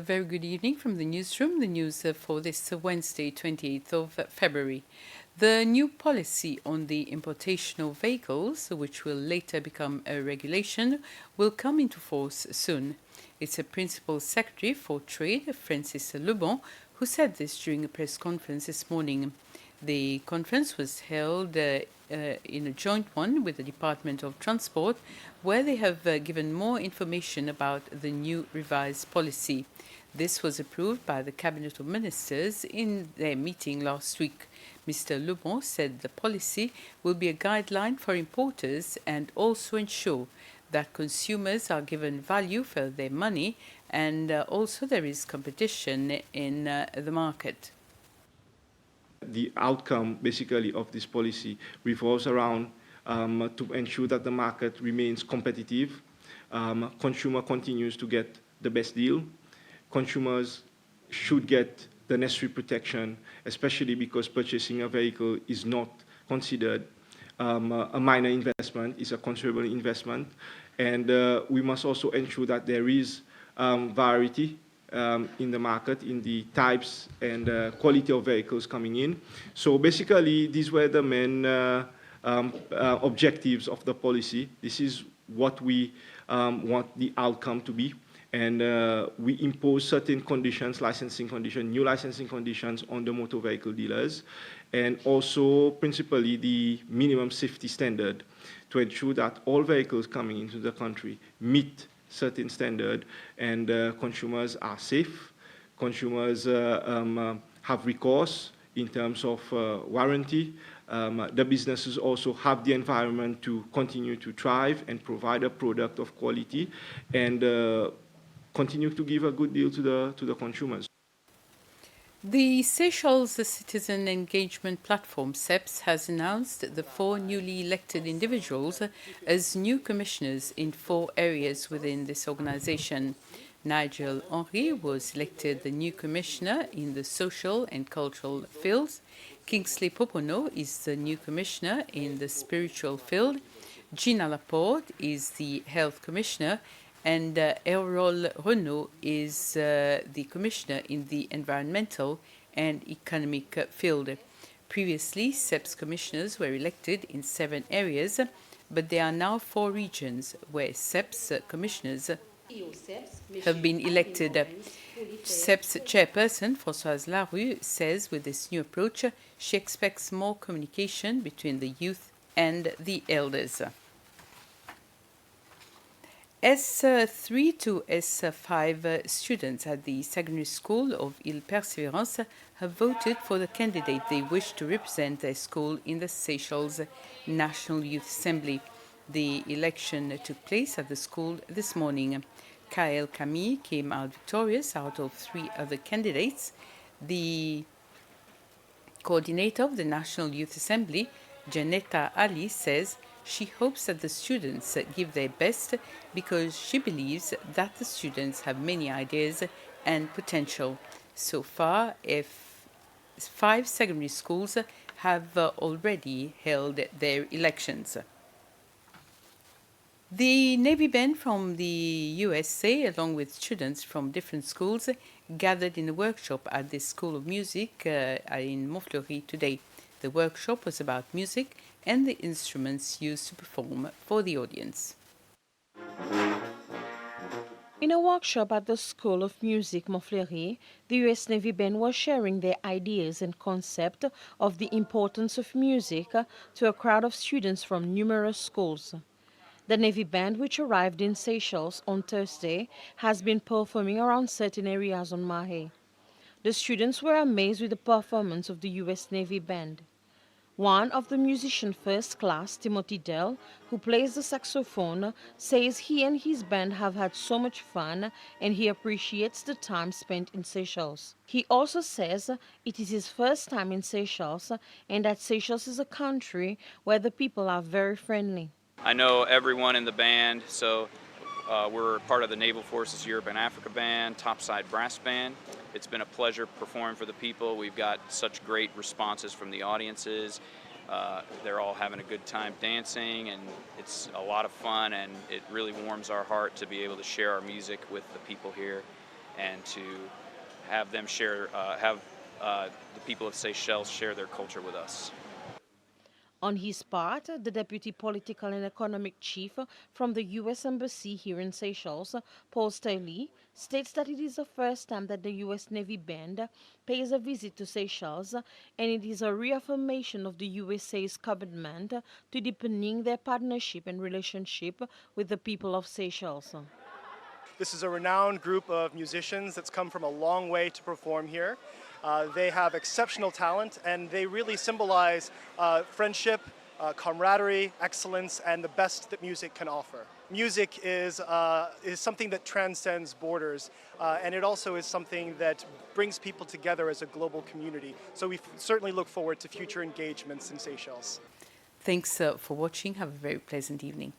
very good evening from the newsroom. The news for this Wednesday, 28th of February. The new policy on the importation of vehicles, which will later become a regulation, will come into force soon. It's a Principal Secretary for Trade, Francis Lebon, who said this during a press conference this morning. The conference was held in a joint one with the Department of Transport, where they have given more information about the new revised policy. This was approved by the Cabinet of Ministers in their meeting last week. Mr. Lebon said the policy will be a guideline for importers and also ensure that consumers are given value for their money, and also there is competition in the market. The outcome, basically, of this policy revolves around to ensure that the market remains competitive, consumer continues to get the best deal, consumers should get the necessary protection, especially because purchasing a vehicle is not considered a minor investment, it's a considerable investment. And we must also ensure that there is variety in the market, in the types and quality of vehicles coming in. So basically, these were the main objectives of the policy. This is what we want the outcome to be. And we impose certain conditions, licensing conditions, new licensing conditions on the motor vehicle dealers, and also principally the minimum safety standard to ensure that all vehicles coming into the country meet certain standard and consumers are safe, consumers have recourse in terms of warranty. The businesses also have the environment to continue to thrive and provide a product of quality and continue to give a good deal to the consumers. The Seychelles Citizen Engagement Platform, CEPS, has announced the 4 newly elected individuals as new commissioners in 4 areas within this organization. Nigel Henry was elected the new commissioner in the social and cultural fields. Kingsley Popono is the new commissioner in the spiritual field. Gina Laporte is the health commissioner, and Errol Renault is the commissioner in the environmental and economic field. Previously, CEPS commissioners were elected in 7 areas, but there are now 4 regions where CEPS commissioners have been elected. CEPS chairperson Françoise Larue says with this new approach, she expects more communication between the youth and the elders. S3 to S5 students at the secondary school of Ile Perseverance have voted for the candidate they wish to represent their school in the Seychelles National Youth Assembly. The election took place at the school this morning. Kael Camille came out victorious out of 3 other candidates. The coordinator of the National Youth Assembly, Janetta Ali, says she hopes that the students give their best because she believes that the students have many ideas and potential. So far, 5 secondary schools have already held their elections. The Navy Band from the USA, along with students from different schools, gathered in a workshop at the School of Music in Montfleury today. The workshop was about music and the instruments used to perform for the audience. In a workshop at the School of Music Montfleury, the U.S. Navy Band was sharing their ideas and concept of the importance of music to a crowd of students from numerous schools. The Navy Band, which arrived in Seychelles on Thursday, has been performing around certain areas on Mahé. The students were amazed with the performance of the U.S. Navy Band. One of the musicians first class, Timothy Dell, who plays the saxophone, says he and his band have had so much fun and he appreciates the time spent in Seychelles. He also says it is his first time in Seychelles and that Seychelles is a country where the people are very friendly. I know everyone in the band, so we're part of the Naval Forces Europe and Africa Band, Topside Brass Band. It's been a pleasure performing for the people. We've got such great responses from the audiences. They're all having a good time dancing, and it's a lot of fun, and it really warms our heart to be able to share our music with the people here. and to have them share, the people of Seychelles share their culture with us. On his part, the Deputy Political and Economic Chief from the U.S. Embassy here in Seychelles, Paul Staley, states that it is the first time that the U.S. Navy Band pays a visit to Seychelles, and it is a reaffirmation of the USA's commitment to deepening their partnership and relationship with the people of Seychelles. This is a renowned group of musicians that's come from a long way to perform here. They have exceptional talent, and they really symbolize friendship, camaraderie, excellence, and the best that music can offer. Music is something that transcends borders, and it also is something that brings people together as a global community. So we certainly look forward to future engagements in Seychelles. Thanks for watching. Have a very pleasant evening.